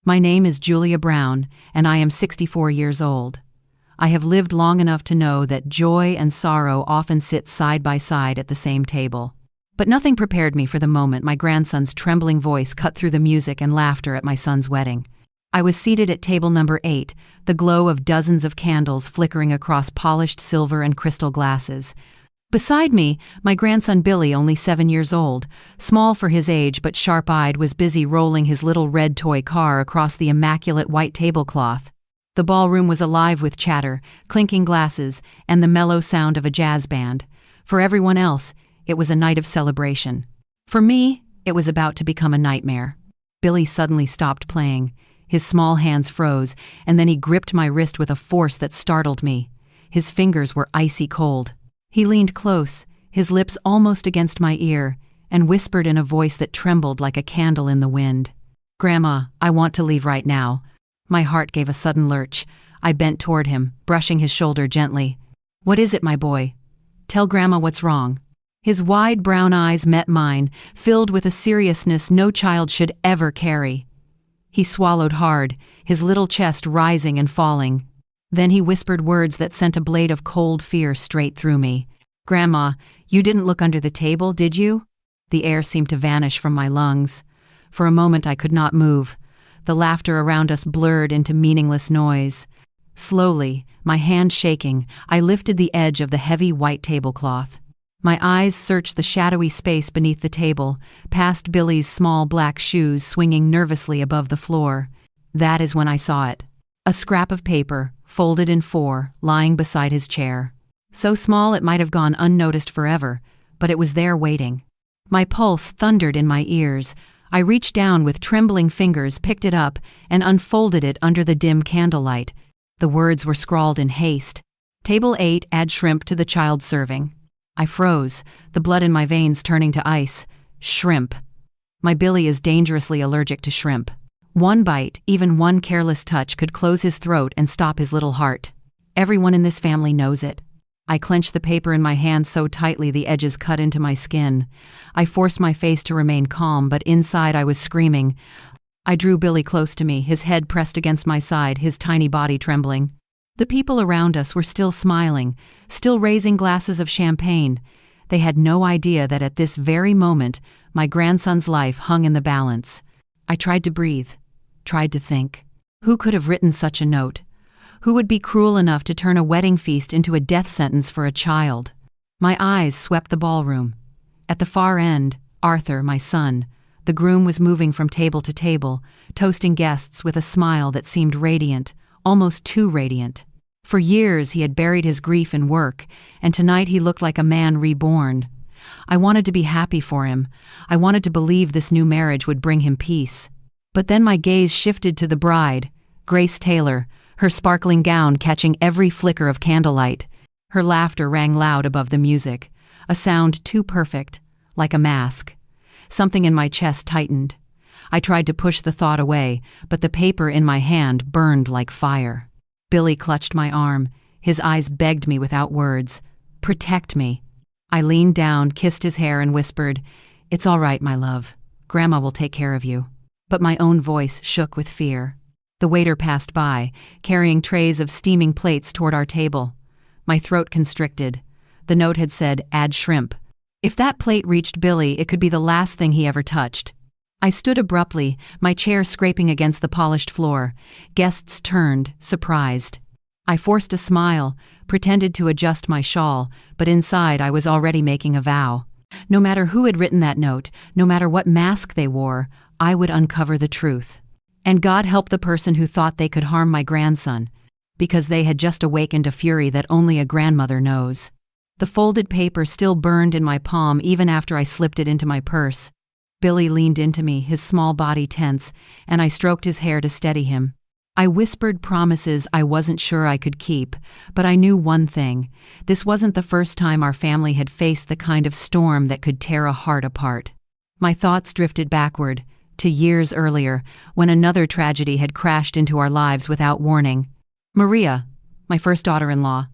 My name is Julia Brown, and I am 64 years old. I have lived long enough to know that joy and sorrow often sit side by side at the same table. But nothing prepared me for the moment my grandson's trembling voice cut through the music and laughter at my son's wedding. I was seated at table number 8, the glow of dozens of candles flickering across polished silver and crystal glasses. Beside me, my grandson Billy, only 7 years old, small for his age but sharp-eyed, was busy rolling his little red toy car across the immaculate white tablecloth. The ballroom was alive with chatter, clinking glasses, and the mellow sound of a jazz band. For everyone else, it was a night of celebration. For me, it was about to become a nightmare. Billy suddenly stopped playing. His small hands froze, and then he gripped my wrist with a force that startled me. His fingers were icy cold. He leaned close, his lips almost against my ear, and whispered in a voice that trembled like a candle in the wind. "Grandma, I want to leave right now." My heart gave a sudden lurch. I bent toward him, brushing his shoulder gently. "What is it, my boy? Tell Grandma what's wrong." His wide brown eyes met mine, filled with a seriousness no child should ever carry. He swallowed hard, his little chest rising and falling. Then he whispered words that sent a blade of cold fear straight through me. "Grandma, you didn't look under the table, did you?" The air seemed to vanish from my lungs. For a moment I could not move. The laughter around us blurred into meaningless noise. Slowly, my hand shaking, I lifted the edge of the heavy white tablecloth. My eyes searched the shadowy space beneath the table, past Billy's small black shoes swinging nervously above the floor. That is when I saw it. A scrap of paper, folded in 4, lying beside his chair. So small it might have gone unnoticed forever, but it was there waiting. My pulse thundered in my ears. I reached down with trembling fingers, picked it up, and unfolded it under the dim candlelight. The words were scrawled in haste. "Table 8, add shrimp to the child serving." I froze, the blood in my veins turning to ice. Shrimp. My Billy is dangerously allergic to shrimp. One bite, even one careless touch, could close his throat and stop his little heart. Everyone in this family knows it. I clenched the paper in my hand so tightly the edges cut into my skin. I forced my face to remain calm, but inside I was screaming. I drew Billy close to me, his head pressed against my side, his tiny body trembling. The people around us were still smiling, still raising glasses of champagne. They had no idea that at this very moment, my grandson's life hung in the balance. I tried to breathe, tried to think. Who could have written such a note? Who would be cruel enough to turn a wedding feast into a death sentence for a child? My eyes swept the ballroom. At the far end, Arthur, my son, the groom, was moving from table to table, toasting guests with a smile that seemed radiant, almost too radiant. For years he had buried his grief in work, and tonight he looked like a man reborn. I wanted to be happy for him. I wanted to believe this new marriage would bring him peace. But then my gaze shifted to the bride, Grace Taylor, her sparkling gown catching every flicker of candlelight. Her laughter rang loud above the music, a sound too perfect, like a mask. Something in my chest tightened. I tried to push the thought away, but the paper in my hand burned like fire. Billy clutched my arm. His eyes begged me without words. "Protect me." I leaned down, kissed his hair, and whispered, "It's all right, my love. Grandma will take care of you." But my own voice shook with fear. The waiter passed by, carrying trays of steaming plates toward our table. My throat constricted. The note had said, "Add shrimp." If that plate reached Billy, it could be the last thing he ever touched. I stood abruptly, my chair scraping against the polished floor. Guests turned, surprised. I forced a smile, pretended to adjust my shawl, but inside I was already making a vow. No matter who had written that note, no matter what mask they wore, I would uncover the truth. And God help the person who thought they could harm my grandson, because they had just awakened a fury that only a grandmother knows. The folded paper still burned in my palm even after I slipped it into my purse. Billy leaned into me, his small body tense, and I stroked his hair to steady him. I whispered promises I wasn't sure I could keep, but I knew one thing. This wasn't the first time our family had faced the kind of storm that could tear a heart apart. My thoughts drifted backward, to years earlier, when another tragedy had crashed into our lives without warning. Maria, my first daughter-in-law,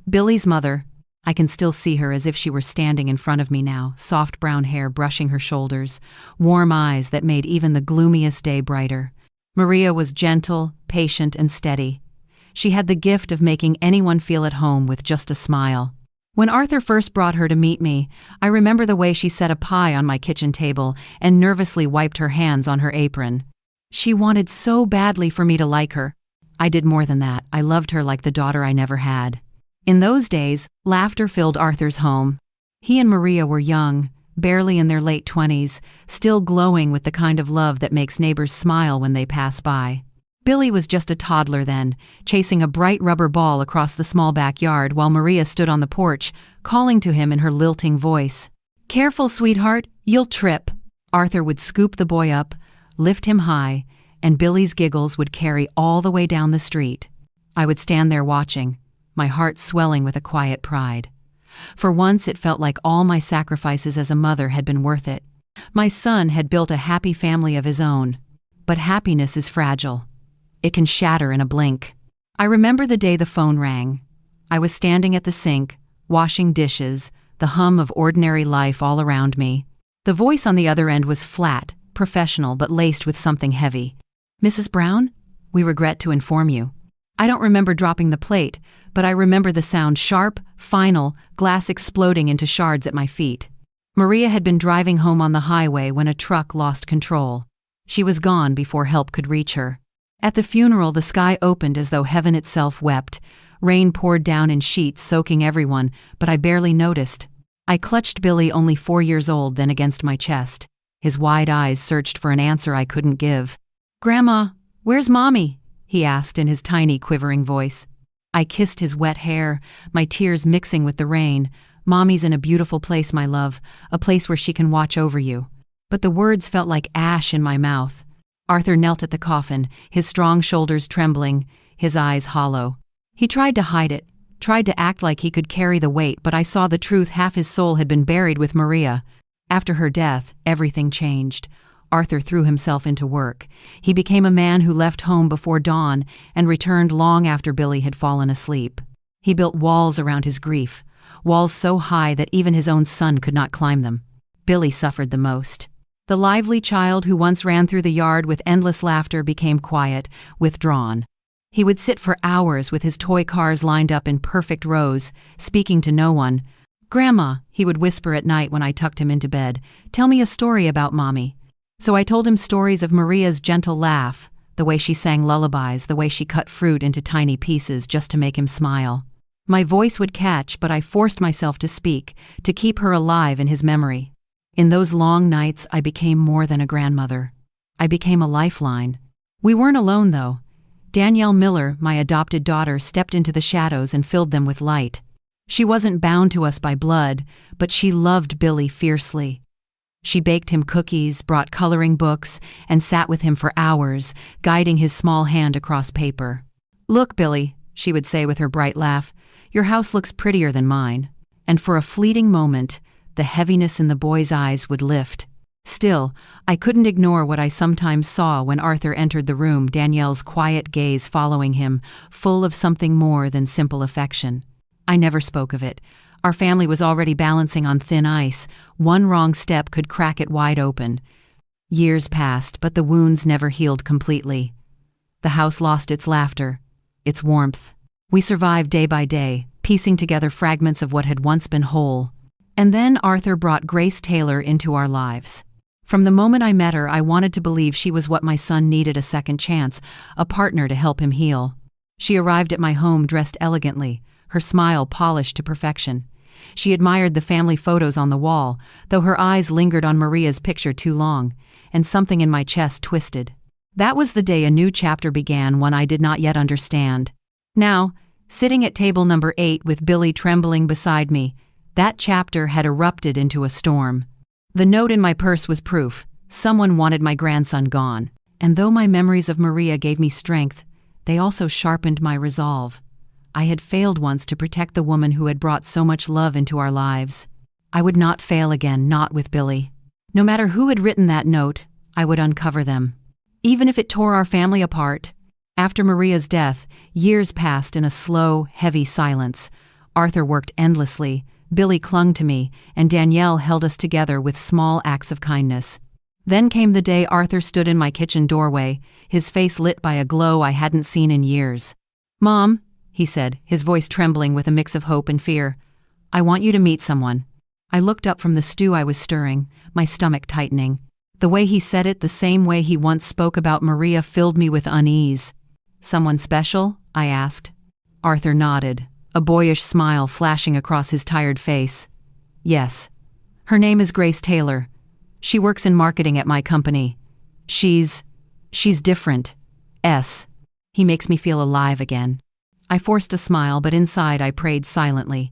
Billy's mother. I can still see her as if she were standing in front of me now, soft brown hair brushing her shoulders, warm eyes that made even the gloomiest day brighter. Maria was gentle, patient, and steady. She had the gift of making anyone feel at home with just a smile. When Arthur first brought her to meet me, I remember the way she set a pie on my kitchen table and nervously wiped her hands on her apron. She wanted so badly for me to like her. I did more than that. I loved her like the daughter I never had. In those days, laughter filled Arthur's home. He and Maria were young, barely in their late 20s, still glowing with the kind of love that makes neighbors smile when they pass by. Billy was just a toddler then, chasing a bright rubber ball across the small backyard while Maria stood on the porch, calling to him in her lilting voice. "Careful, sweetheart, you'll trip." Arthur would scoop the boy up, lift him high, and Billy's giggles would carry all the way down the street. I would stand there watching, my heart swelling with a quiet pride. For once it felt like all my sacrifices as a mother had been worth it. My son had built a happy family of his own. But happiness is fragile. It can shatter in a blink. I remember the day the phone rang. I was standing at the sink, washing dishes, the hum of ordinary life all around me. The voice on the other end was flat, professional, but laced with something heavy. "Mrs. Brown? We regret to inform you." I don't remember dropping the plate, but I remember the sound sharp, final, glass exploding into shards at my feet. Maria had been driving home on the highway when a truck lost control. She was gone before help could reach her. At the funeral, the sky opened as though heaven itself wept. Rain poured down in sheets, soaking everyone, but I barely noticed. I clutched Billy, only 4 years old, then against my chest. His wide eyes searched for an answer I couldn't give. "Grandma, where's Mommy?" he asked in his tiny, quivering voice. I kissed his wet hair, my tears mixing with the rain. "Mommy's in a beautiful place, my love, a place where she can watch over you." But the words felt like ash in my mouth. Arthur knelt at the coffin, his strong shoulders trembling, his eyes hollow. He tried to hide it, tried to act like he could carry the weight, but I saw the truth. Half his soul had been buried with Maria. After her death, everything changed. Arthur threw himself into work. He became a man who left home before dawn and returned long after Billy had fallen asleep. He built walls around his grief, walls so high that even his own son could not climb them. Billy suffered the most. The lively child who once ran through the yard with endless laughter became quiet, withdrawn. He would sit for hours with his toy cars lined up in perfect rows, speaking to no one. "Grandma," he would whisper at night when I tucked him into bed, "tell me a story about Mommy." So I told him stories of Maria's gentle laugh, the way she sang lullabies, the way she cut fruit into tiny pieces just to make him smile. My voice would catch, but I forced myself to speak, to keep her alive in his memory. In those long nights, I became more than a grandmother. I became a lifeline. We weren't alone, though. Danielle Miller, my adopted daughter, stepped into the shadows and filled them with light. She wasn't bound to us by blood, but she loved Billy fiercely. She baked him cookies, brought coloring books, and sat with him for hours, guiding his small hand across paper. "Look, Billy," she would say with her bright laugh, "your house looks prettier than mine." And for a fleeting moment, the heaviness in the boy's eyes would lift. Still, I couldn't ignore what I sometimes saw when Arthur entered the room, Danielle's quiet gaze following him, full of something more than simple affection. I never spoke of it. Our family was already balancing on thin ice. One wrong step could crack it wide open. Years passed, but the wounds never healed completely. The house lost its laughter, its warmth. We survived day by day, piecing together fragments of what had once been whole. And then Arthur brought Grace Taylor into our lives. From the moment I met her, I wanted to believe she was what my son needed: a second chance, a partner to help him heal. She arrived at my home dressed elegantly, her smile polished to perfection. She admired the family photos on the wall, though her eyes lingered on Maria's picture too long, and something in my chest twisted. That was the day a new chapter began, one I did not yet understand. Now, sitting at table number 8 with Billy trembling beside me, that chapter had erupted into a storm. The note in my purse was proof. Someone wanted my grandson gone. And though my memories of Maria gave me strength, they also sharpened my resolve. I had failed once to protect the woman who had brought so much love into our lives. I would not fail again, not with Billy. No matter who had written that note, I would uncover them. Even if it tore our family apart. After Maria's death, years passed in a slow, heavy silence. Arthur worked endlessly, Billy clung to me, and Danielle held us together with small acts of kindness. Then came the day Arthur stood in my kitchen doorway, his face lit by a glow I hadn't seen in years. "Mom," he said, his voice trembling with a mix of hope and fear, "I want you to meet someone." I looked up from the stew I was stirring, my stomach tightening. The way he said it, the same way he once spoke about Maria, filled me with unease. "Someone special?" I asked. Arthur nodded, a boyish smile flashing across his tired face. "Yes. Her name is Grace Taylor. She works in marketing at my company. She's different. He makes me feel alive again." I forced a smile, but inside I prayed silently.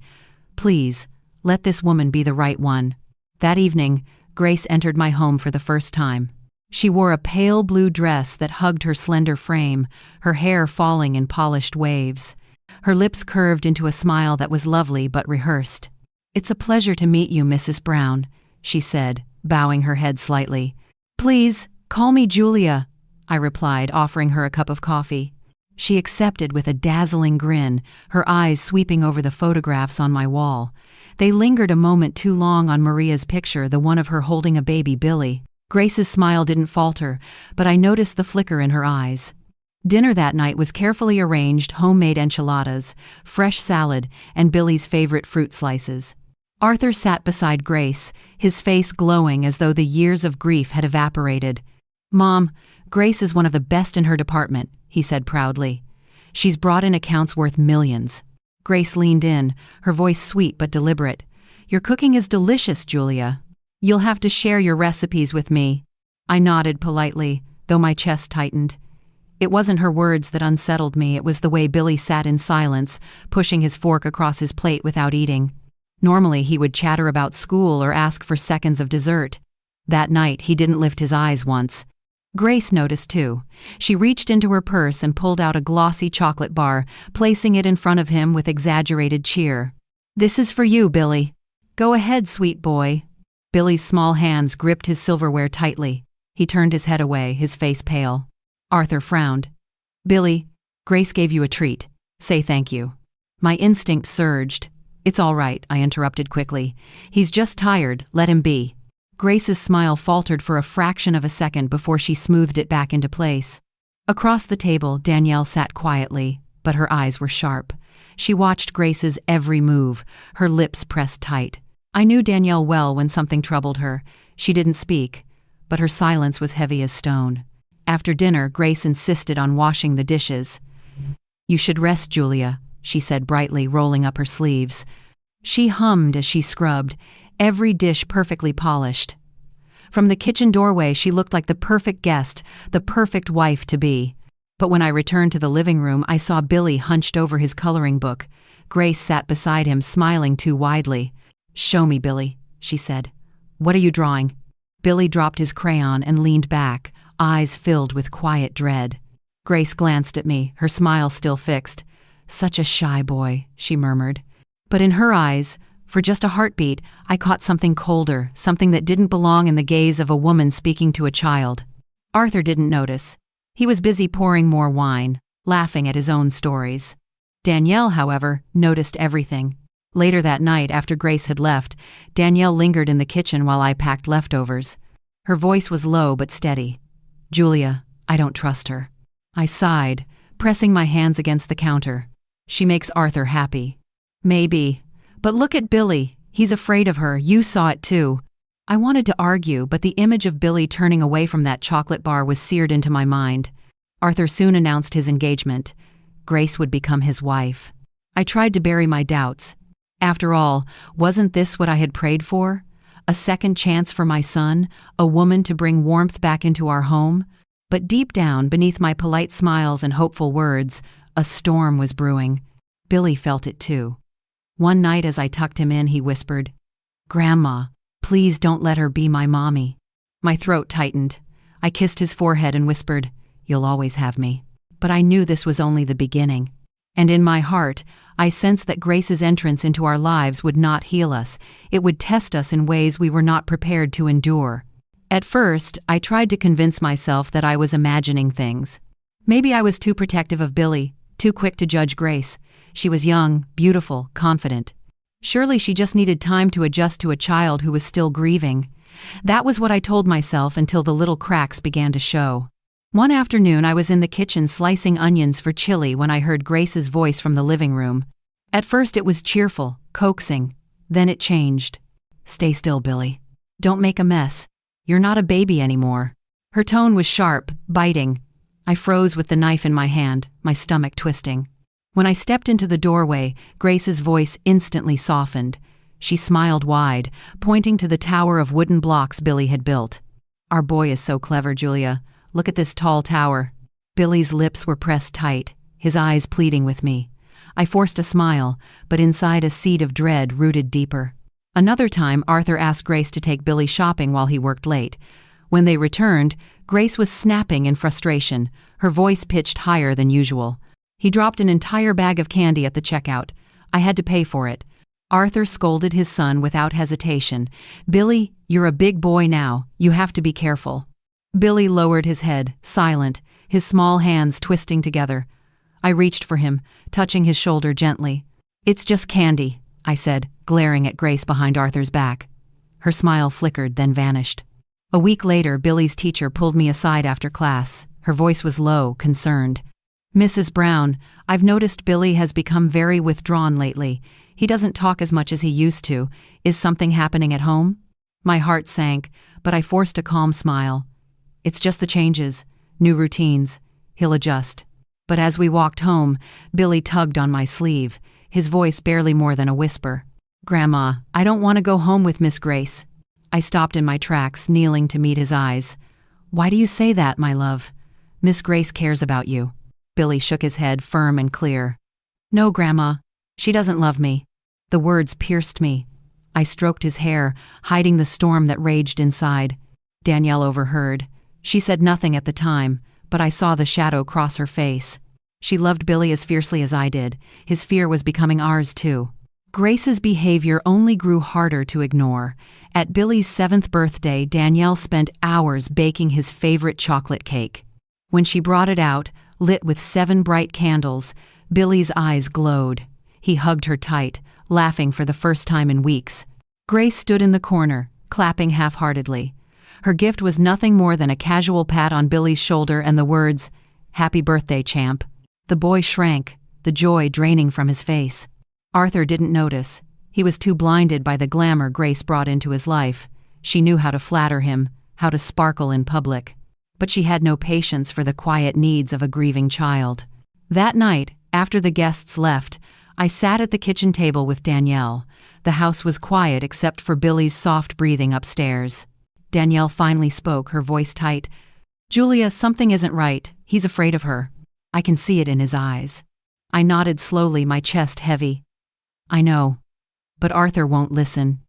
"Please, let this woman be the right one." That evening, Grace entered my home for the first time. She wore a pale blue dress that hugged her slender frame, her hair falling in polished waves. Her lips curved into a smile that was lovely but rehearsed. "It's a pleasure to meet you, Mrs. Brown," she said, bowing her head slightly. "Please, call me Julia," I replied, offering her a cup of coffee. She accepted with a dazzling grin, her eyes sweeping over the photographs on my wall. They lingered a moment too long on Maria's picture, the one of her holding a baby Billy. Grace's smile didn't falter, but I noticed the flicker in her eyes. Dinner that night was carefully arranged: homemade enchiladas, fresh salad, and Billy's favorite fruit slices. Arthur sat beside Grace, his face glowing as though the years of grief had evaporated. "Mom, Grace is one of the best in her department," he said proudly. "She's brought in accounts worth millions." Grace leaned in, her voice sweet but deliberate. "Your cooking is delicious, Julia. You'll have to share your recipes with me." I nodded politely, though my chest tightened. It wasn't her words that unsettled me, it was the way Billy sat in silence, pushing his fork across his plate without eating. Normally he would chatter about school or ask for seconds of dessert. That night he didn't lift his eyes once. Grace noticed too. She reached into her purse and pulled out a glossy chocolate bar, placing it in front of him with exaggerated cheer. "This is for you, Billy. Go ahead, sweet boy." Billy's small hands gripped his silverware tightly. He turned his head away, his face pale. Arthur frowned. "Billy, Grace gave you a treat. Say thank you." My instinct surged. "It's all right," I interrupted quickly. "He's just tired, let him be." Grace's smile faltered for a fraction of a second before she smoothed it back into place. Across the table, Danielle sat quietly, but her eyes were sharp. She watched Grace's every move, her lips pressed tight. I knew Danielle well when something troubled her. She didn't speak, but her silence was heavy as stone. After dinner, Grace insisted on washing the dishes. "You should rest, Julia," she said brightly, rolling up her sleeves. She hummed as she scrubbed, every dish perfectly polished. From the kitchen doorway, she looked like the perfect guest, the perfect wife to be. But when I returned to the living room, I saw Billy hunched over his coloring book. Grace sat beside him, smiling too widely. "Show me, Billy," she said. "What are you drawing?" Billy dropped his crayon and leaned back, eyes filled with quiet dread. Grace glanced at me, her smile still fixed. "Such a shy boy," she murmured. But in her eyes, for just a heartbeat, I caught something colder, something that didn't belong in the gaze of a woman speaking to a child. Arthur didn't notice. He was busy pouring more wine, laughing at his own stories. Danielle, however, noticed everything. Later that night, after Grace had left, Danielle lingered in the kitchen while I packed leftovers. Her voice was low but steady. "Julia, I don't trust her." I sighed, pressing my hands against the counter. "She makes Arthur happy." "Maybe. But look at Billy. He's afraid of her. You saw it too." I wanted to argue, but the image of Billy turning away from that chocolate bar was seared into my mind. Arthur soon announced his engagement. Grace would become his wife. I tried to bury my doubts. After all, wasn't this what I had prayed for? A second chance for my son, a woman to bring warmth back into our home? But deep down, beneath my polite smiles and hopeful words, a storm was brewing. Billy felt it too. One night as I tucked him in, he whispered, "Grandma, please don't let her be my mommy." My throat tightened. I kissed his forehead and whispered, "You'll always have me." But I knew this was only the beginning. And in my heart, I sensed that Grace's entrance into our lives would not heal us. It would test us in ways we were not prepared to endure. At first, I tried to convince myself that I was imagining things. Maybe I was too protective of Billy, too quick to judge Grace. She was young, beautiful, confident. Surely she just needed time to adjust to a child who was still grieving. That was what I told myself until the little cracks began to show. One afternoon I was in the kitchen slicing onions for chili when I heard Grace's voice from the living room. At first it was cheerful, coaxing. Then it changed. "Stay still, Billy. Don't make a mess. You're not a baby anymore." Her tone was sharp, biting. I froze with the knife in my hand, my stomach twisting. When I stepped into the doorway, Grace's voice instantly softened. She smiled wide, pointing to the tower of wooden blocks Billy had built. "Our boy is so clever, Julia. Look at this tall tower." Billy's lips were pressed tight, his eyes pleading with me. I forced a smile, but inside a seed of dread rooted deeper. Another time, Arthur asked Grace to take Billy shopping while he worked late. When they returned, Grace was snapping in frustration, her voice pitched higher than usual. He dropped an entire bag of candy at the checkout. I had to pay for it. Arthur scolded his son without hesitation. "Billy, you're a big boy now. You have to be careful." Billy lowered his head, silent, his small hands twisting together. I reached for him, touching his shoulder gently. "It's just candy," I said, glaring at Grace behind Arthur's back. Her smile flickered, then vanished. A week later, Billy's teacher pulled me aside after class. Her voice was low, concerned. "Mrs. Brown, I've noticed Billy has become very withdrawn lately. He doesn't talk as much as he used to. Is something happening at home?" My heart sank, but I forced a calm smile. "It's just the changes, new routines. He'll adjust." But as we walked home, Billy tugged on my sleeve, his voice barely more than a whisper. "Grandma, I don't want to go home with Miss Grace." I stopped in my tracks, kneeling to meet his eyes. "Why do you say that, my love? Miss Grace cares about you." Billy shook his head, firm and clear. "No, Grandma. She doesn't love me." The words pierced me. I stroked his hair, hiding the storm that raged inside. Danielle overheard. She said nothing at the time, but I saw the shadow cross her face. She loved Billy as fiercely as I did. His fear was becoming ours too. Grace's behavior only grew harder to ignore. At Billy's 7th birthday, Danielle spent hours baking his favorite chocolate cake. When she brought it out, lit with 7 bright candles, Billy's eyes glowed. He hugged her tight, laughing for the first time in weeks. Grace stood in the corner, clapping half-heartedly. Her gift was nothing more than a casual pat on Billy's shoulder and the words, "Happy birthday, champ." The boy shrank, the joy draining from his face. Arthur didn't notice. He was too blinded by the glamour Grace brought into his life. She knew how to flatter him, how to sparkle in public. But she had no patience for the quiet needs of a grieving child. That night, after the guests left, I sat at the kitchen table with Danielle. The house was quiet except for Billy's soft breathing upstairs. Danielle finally spoke, her voice tight. "Julia, something isn't right. He's afraid of her. I can see it in his eyes." I nodded slowly, my chest heavy. "I know. But Arthur won't listen.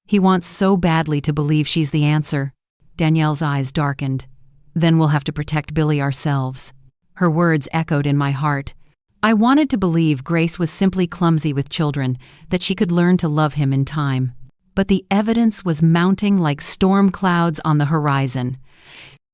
He wants so badly to believe she's the answer." Danielle's eyes darkened. "Then we'll have to protect Billy ourselves." Her words echoed in my heart. I wanted to believe Grace was simply clumsy with children, that she could learn to love him in time. But the evidence was mounting like storm clouds on the horizon.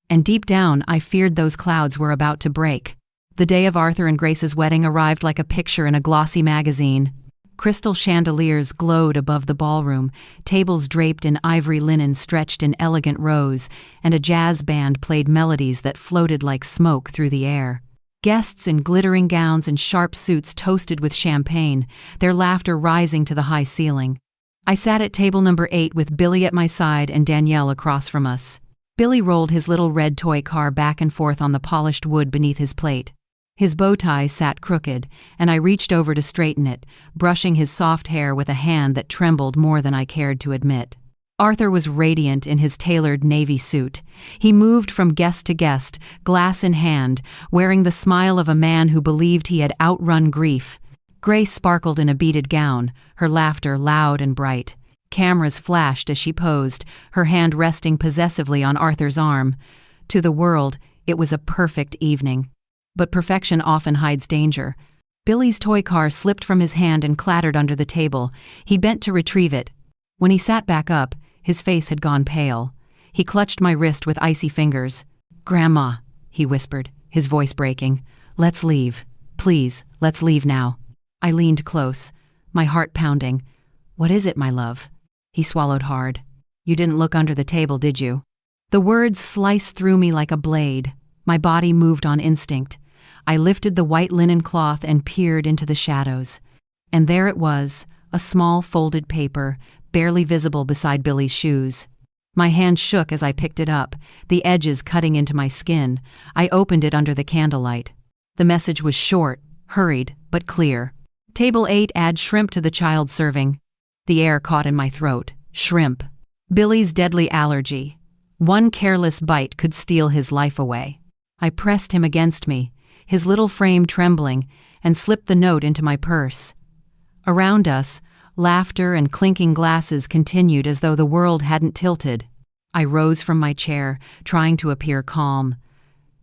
And deep down, I feared those clouds were about to break. The day of Arthur and Grace's wedding arrived like a picture in a glossy magazine. Crystal chandeliers glowed above the ballroom, tables draped in ivory linen stretched in elegant rows, and a jazz band played melodies that floated like smoke through the air. Guests in glittering gowns and sharp suits toasted with champagne, their laughter rising to the high ceiling. I sat at table number 8 with Billy at my side and Danielle across from us. Billy rolled his little red toy car back and forth on the polished wood beneath his plate. His bow tie sat crooked, and I reached over to straighten it, brushing his soft hair with a hand that trembled more than I cared to admit. Arthur was radiant in his tailored navy suit. He moved from guest to guest, glass in hand, wearing the smile of a man who believed he had outrun grief. Grace sparkled in a beaded gown, her laughter loud and bright. Cameras flashed as she posed, her hand resting possessively on Arthur's arm. To the world, it was a perfect evening. But perfection often hides danger. Billy's toy car slipped from his hand and clattered under the table. He bent to retrieve it. When he sat back up, his face had gone pale. He clutched my wrist with icy fingers. "Grandma," he whispered, his voice breaking. "Let's leave. Please, let's leave now." I leaned close, my heart pounding. "What is it, my love?" He swallowed hard. You didn't look under the table, did you? The words sliced through me like a blade. My body moved on instinct. I lifted the white linen cloth and peered into the shadows. And there it was, a small folded paper, barely visible beside Billy's shoes. My hand shook as I picked it up, the edges cutting into my skin. I opened it under the candlelight. The message was short, hurried, but clear. Table 8, add shrimp to the child serving. The air caught in my throat. Shrimp. Billy's deadly allergy. One careless bite could steal his life away. I pressed him against me, his little frame trembling, and slipped the note into my purse. Around us, laughter and clinking glasses continued as though the world hadn't tilted. I rose from my chair, trying to appear calm.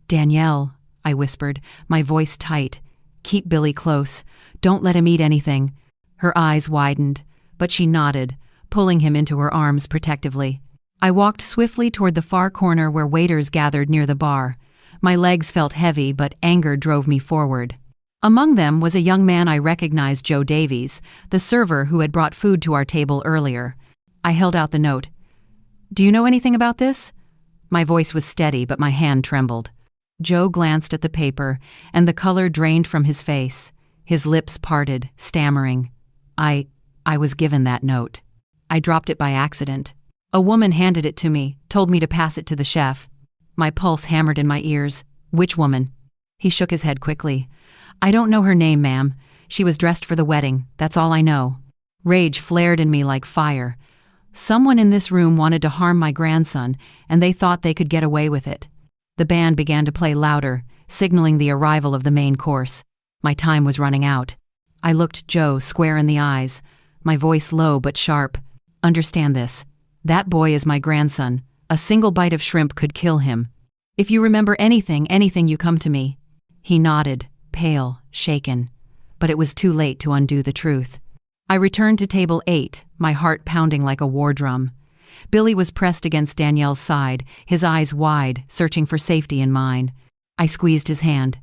"Danielle," I whispered, my voice tight. "Keep Billy close. Don't let him eat anything." Her eyes widened, but she nodded, pulling him into her arms protectively. I walked swiftly toward the far corner where waiters gathered near the bar. My legs felt heavy, but anger drove me forward. Among them was a young man I recognized, Joe Davies, the server who had brought food to our table earlier. I held out the note. "Do you know anything about this?" My voice was steady, but my hand trembled. Joe glanced at the paper, and the color drained from his face. His lips parted, stammering. I was given that note. I dropped it by accident. A woman handed it to me, told me to pass it to the chef. My pulse hammered in my ears. "Which woman?" He shook his head quickly. "I don't know her name, ma'am. She was dressed for the wedding, that's all I know." Rage flared in me like fire. Someone in this room wanted to harm my grandson, and they thought they could get away with it. The band began to play louder, signaling the arrival of the main course. My time was running out. I looked Joe square in the eyes, my voice low but sharp. "Understand this. That boy is my grandson. A single bite of shrimp could kill him. If you remember anything, you come to me." He nodded, pale, shaken. But it was too late to undo the truth. I returned to table 8, my heart pounding like a war drum. Billy was pressed against Danielle's side, his eyes wide, searching for safety in mine. I squeezed his hand.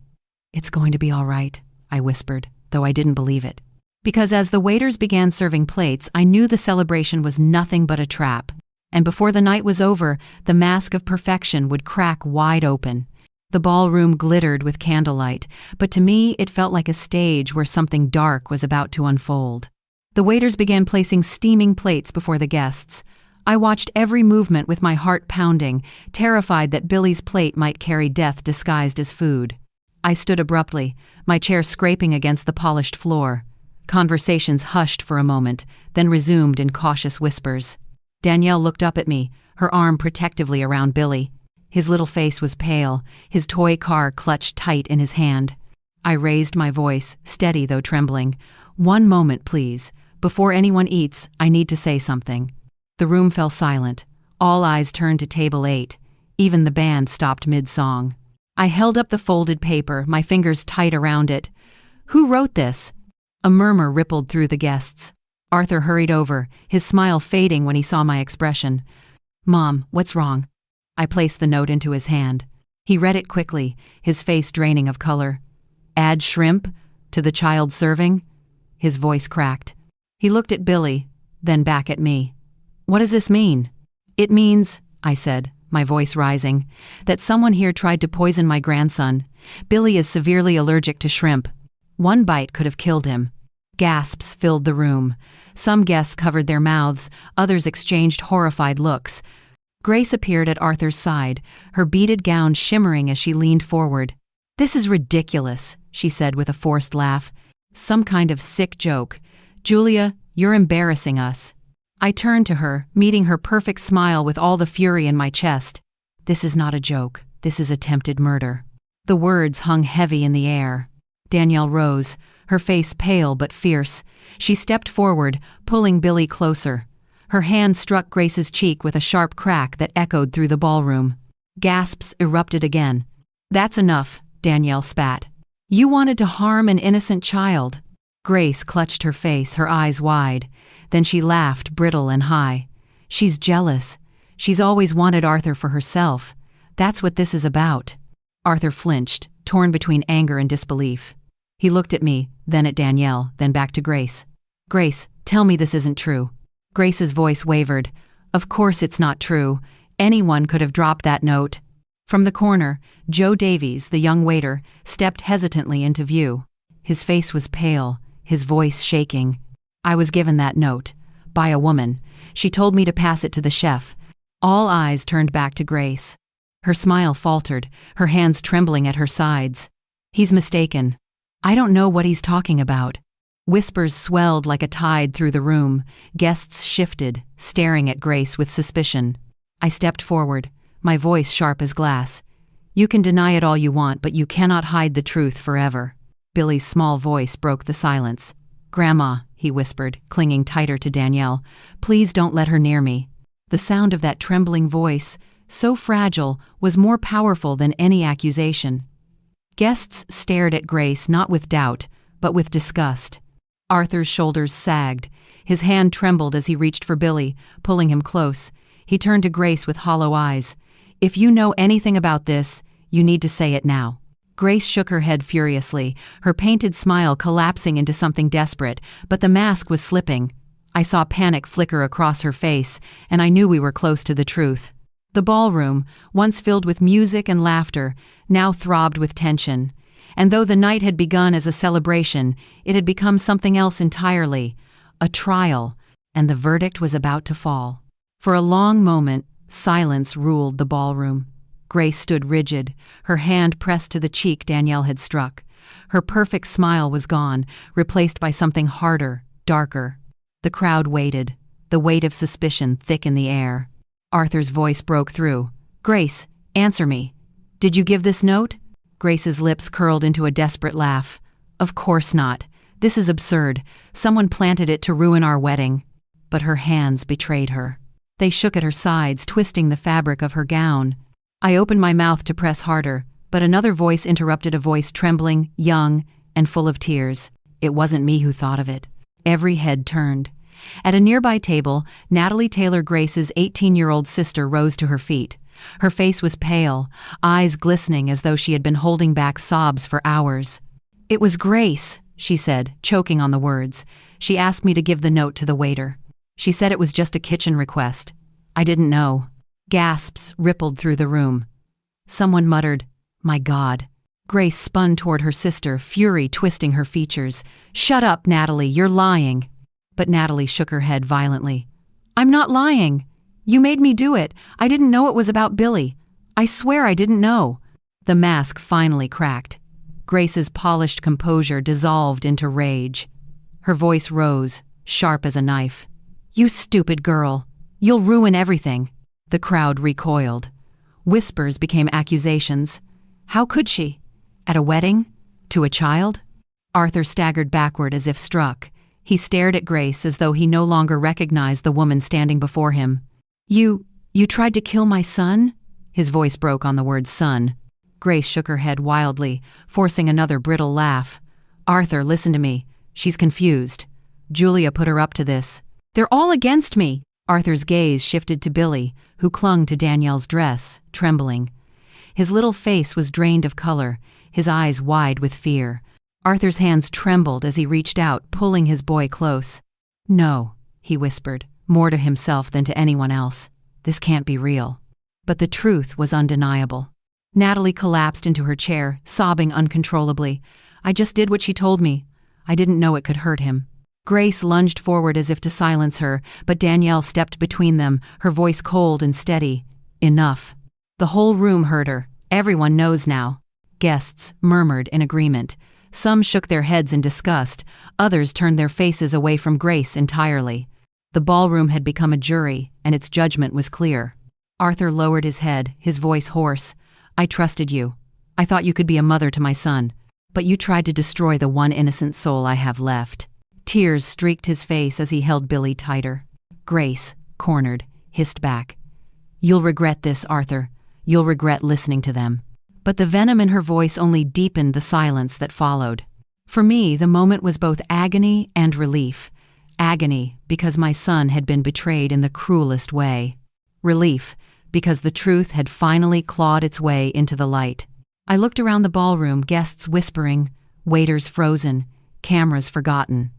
"It's going to be all right," I whispered, though I didn't believe it. Because as the waiters began serving plates, I knew the celebration was nothing but a trap. And before the night was over, the mask of perfection would crack wide open. The ballroom glittered with candlelight, but to me it felt like a stage where something dark was about to unfold. The waiters began placing steaming plates before the guests. I watched every movement with my heart pounding, terrified that Billy's plate might carry death disguised as food. I stood abruptly, my chair scraping against the polished floor. Conversations hushed for a moment, then resumed in cautious whispers. Danielle looked up at me, her arm protectively around Billy. His little face was pale, his toy car clutched tight in his hand. I raised my voice, steady though trembling. "One moment, please. Before anyone eats, I need to say something." The room fell silent. All eyes turned to table 8. Even the band stopped mid-song. I held up the folded paper, my fingers tight around it. "Who wrote this?" A murmur rippled through the guests. Arthur hurried over, his smile fading when he saw my expression. "Mom, what's wrong?" I placed the note into his hand. He read it quickly, his face draining of color. "Add shrimp to the child serving?" His voice cracked. He looked at Billy, then back at me. "What does this mean?" "It means," I said, my voice rising, "that someone here tried to poison my grandson. Billy is severely allergic to shrimp. One bite could have killed him." Gasps filled the room. Some guests covered their mouths, others exchanged horrified looks. Grace appeared at Arthur's side, her beaded gown shimmering as she leaned forward. "This is ridiculous," she said with a forced laugh. "Some kind of sick joke. Julia, you're embarrassing us." I turned to her, meeting her perfect smile with all the fury in my chest. "This is not a joke. This is attempted murder." The words hung heavy in the air. Danielle rose, her face pale but fierce. She stepped forward, pulling Billy closer. Her hand struck Grace's cheek with a sharp crack that echoed through the ballroom. Gasps erupted again. "That's enough," Danielle spat. "You wanted to harm an innocent child." Grace clutched her face, her eyes wide. Then she laughed, brittle and high. "She's jealous. She's always wanted Arthur for herself. That's what this is about." Arthur flinched, torn between anger and disbelief. He looked at me, then at Danielle, then back to Grace. "Grace, tell me this isn't true." Grace's voice wavered. Of course it's not true. Anyone could have dropped that note. From the corner, Joe Davies, the young waiter, stepped hesitantly into view. His face was pale, his voice shaking. I was given that note. By a woman. She told me to pass it to the chef. All eyes turned back to Grace. Her smile faltered, her hands trembling at her sides. He's mistaken. I don't know what he's talking about. Whispers swelled like a tide through the room. Guests shifted, staring at Grace with suspicion. I stepped forward, my voice sharp as glass. You can deny it all you want, but you cannot hide the truth forever. Billy's small voice broke the silence. Grandma, he whispered, clinging tighter to Danielle, please don't let her near me. The sound of that trembling voice, so fragile, was more powerful than any accusation. Guests stared at Grace not with doubt, but with disgust. Arthur's shoulders sagged. His hand trembled as he reached for Billy, pulling him close. He turned to Grace with hollow eyes. If you know anything about this, you need to say it now. Grace shook her head furiously, her painted smile collapsing into something desperate, but the mask was slipping. I saw panic flicker across her face, and I knew we were close to the truth. The ballroom, once filled with music and laughter, now throbbed with tension. And though the night had begun as a celebration, it had become something else entirely, a trial, and the verdict was about to fall. For a long moment, silence ruled the ballroom. Grace stood rigid, her hand pressed to the cheek Danielle had struck. Her perfect smile was gone, replaced by something harder, darker. The crowd waited, the weight of suspicion thick in the air. Arthur's voice broke through. Grace, answer me. Did you give this note? Grace's lips curled into a desperate laugh. Of course not. This is absurd. Someone planted it to ruin our wedding. But her hands betrayed her. They shook at her sides, twisting the fabric of her gown. I opened my mouth to press harder, but another voice interrupted, a voice trembling, young, and full of tears. It wasn't me who thought of it. Every head turned. At a nearby table, Natalie Taylor Grace's 18-year-old sister rose to her feet. Her face was pale, eyes glistening as though she had been holding back sobs for hours. It was Grace, she said, choking on the words. She asked me to give the note to the waiter. She said it was just a kitchen request. I didn't know. Gasps rippled through the room. Someone muttered, "My God." Grace spun toward her sister, fury twisting her features. "Shut up, Natalie, you're lying." But Natalie shook her head violently. "I'm not lying. You made me do it. I didn't know it was about Billy. I swear I didn't know." The mask finally cracked. Grace's polished composure dissolved into rage. Her voice rose, sharp as a knife. "You stupid girl. You'll ruin everything." The crowd recoiled. Whispers became accusations. How could she? At a wedding? To a child? Arthur staggered backward as if struck. He stared at Grace as though he no longer recognized the woman standing before him. You tried to kill my son?" His voice broke on the word son. Grace shook her head wildly, forcing another brittle laugh. "Arthur, listen to me. She's confused. Julia put her up to this. They're all against me." Arthur's gaze shifted to Billy, who clung to Danielle's dress, trembling. His little face was drained of color, his eyes wide with fear. Arthur's hands trembled as he reached out, pulling his boy close. "No," he whispered, more to himself than to anyone else. "This can't be real." But the truth was undeniable. Natalie collapsed into her chair, sobbing uncontrollably. "I just did what she told me. I didn't know it could hurt him." Grace lunged forward as if to silence her, but Danielle stepped between them, her voice cold and steady. "Enough." The whole room heard her. Everyone knows now. Guests murmured in agreement. Some shook their heads in disgust. Others turned their faces away from Grace entirely. The ballroom had become a jury, and its judgment was clear. Arthur lowered his head, his voice hoarse. "I trusted you. I thought you could be a mother to my son. But you tried to destroy the one innocent soul I have left." Tears streaked his face as he held Billy tighter. Grace, cornered, hissed back. "You'll regret this, Arthur. You'll regret listening to them." But the venom in her voice only deepened the silence that followed. For me, the moment was both agony and relief. Agony, because my son had been betrayed in the cruelest way. Relief, because the truth had finally clawed its way into the light. I looked around the ballroom, guests whispering, waiters frozen, cameras forgotten.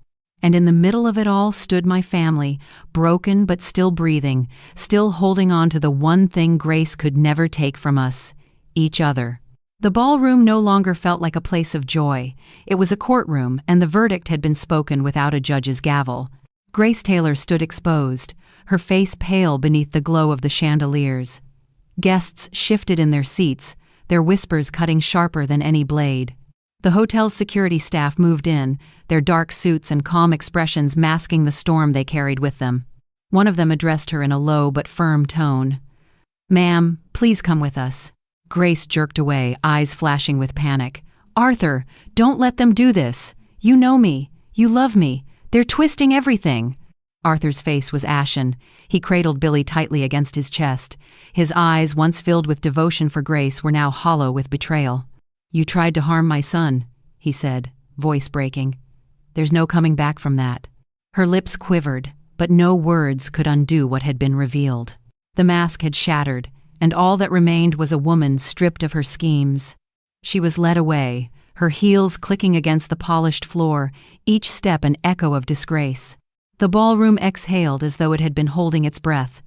And in the middle of it all stood my family, broken but still breathing, still holding on to the one thing Grace could never take from us: each other. The ballroom no longer felt like a place of joy. It was a courtroom, and the verdict had been spoken without a judge's gavel. Grace Taylor stood exposed, her face pale beneath the glow of the chandeliers. Guests shifted in their seats, their whispers cutting sharper than any blade. The hotel's security staff moved in, their dark suits and calm expressions masking the storm they carried with them. One of them addressed her in a low but firm tone. "Ma'am, please come with us." Grace jerked away, eyes flashing with panic. "Arthur, don't let them do this. You know me. You love me. They're twisting everything." Arthur's face was ashen. He cradled Billy tightly against his chest. His eyes, once filled with devotion for Grace, were now hollow with betrayal. "You tried to harm my son," he said, voice breaking. "There's no coming back from that." Her lips quivered, but no words could undo what had been revealed. The mask had shattered, and all that remained was a woman stripped of her schemes. She was led away, her heels clicking against the polished floor, each step an echo of disgrace. The ballroom exhaled as though it had been holding its breath.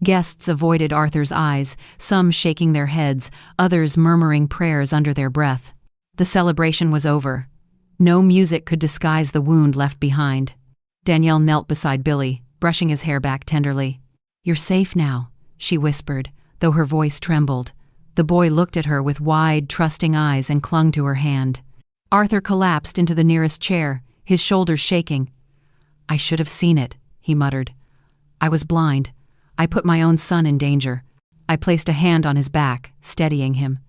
Guests avoided Arthur's eyes, some shaking their heads, others murmuring prayers under their breath. The celebration was over. No music could disguise the wound left behind. Danielle knelt beside Billy, brushing his hair back tenderly. "You're safe now," she whispered, though her voice trembled. The boy looked at her with wide, trusting eyes and clung to her hand. Arthur collapsed into the nearest chair, his shoulders shaking. "I should have seen it," he muttered. "I was blind. I put my own son in danger." I placed a hand on his back, steadying him.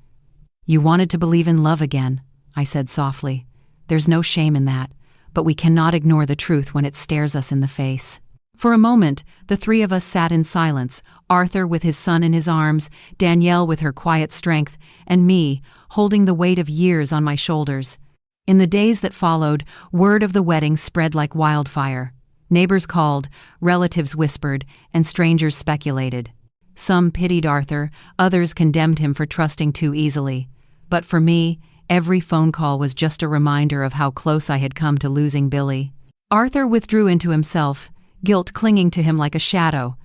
"You wanted to believe in love again," I said softly. "There's no shame in that, but we cannot ignore the truth when it stares us in the face." For a moment, the three of us sat in silence, Arthur with his son in his arms, Danielle with her quiet strength, and me, holding the weight of years on my shoulders. In the days that followed, word of the wedding spread like wildfire. Neighbors called, relatives whispered, and strangers speculated. Some pitied Arthur, others condemned him for trusting too easily. But for me, every phone call was just a reminder of how close I had come to losing Billy. Arthur withdrew into himself, guilt clinging to him like a shadow.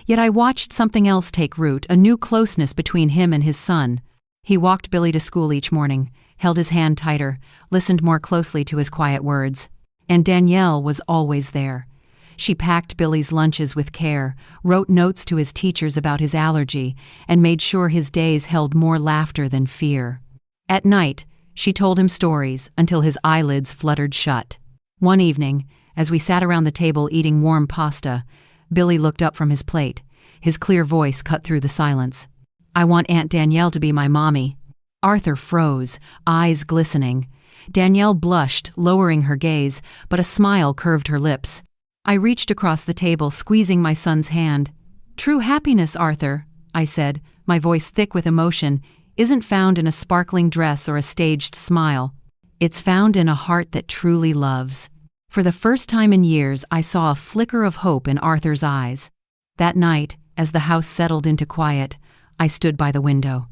Yet I watched something else take root, a new closeness between him and his son. He walked Billy to school each morning, held his hand tighter, listened more closely to his quiet words. And Danielle was always there. She packed Billy's lunches with care, wrote notes to his teachers about his allergy, and made sure his days held more laughter than fear. At night, she told him stories until his eyelids fluttered shut. One evening, as we sat around the table eating warm pasta, Billy looked up from his plate. His clear voice cut through the silence. "I want Aunt Danielle to be my mommy." Arthur froze, eyes glistening. Danielle blushed, lowering her gaze, but a smile curved her lips. I reached across the table, squeezing my son's hand. "True happiness, Arthur," I said, my voice thick with emotion, "isn't found in a sparkling dress or a staged smile. It's found in a heart that truly loves." For the first time in years, I saw a flicker of hope in Arthur's eyes. That night, as the house settled into quiet, I stood by the window.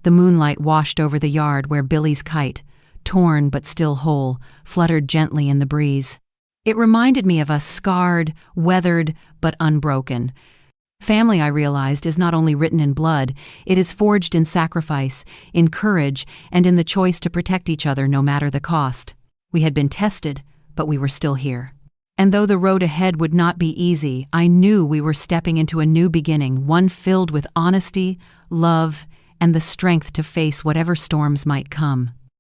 The moonlight washed over the yard where Billy's kite, torn but still whole, fluttered gently in the breeze. It reminded me of us, scarred, weathered, but unbroken. Family, I realized, is not only written in blood, it is forged in sacrifice, in courage, and in the choice to protect each other no matter the cost. We had been tested, but we were still here. And though the road ahead would not be easy, I knew we were stepping into a new beginning, one filled with honesty, love, and the strength to face whatever storms might come.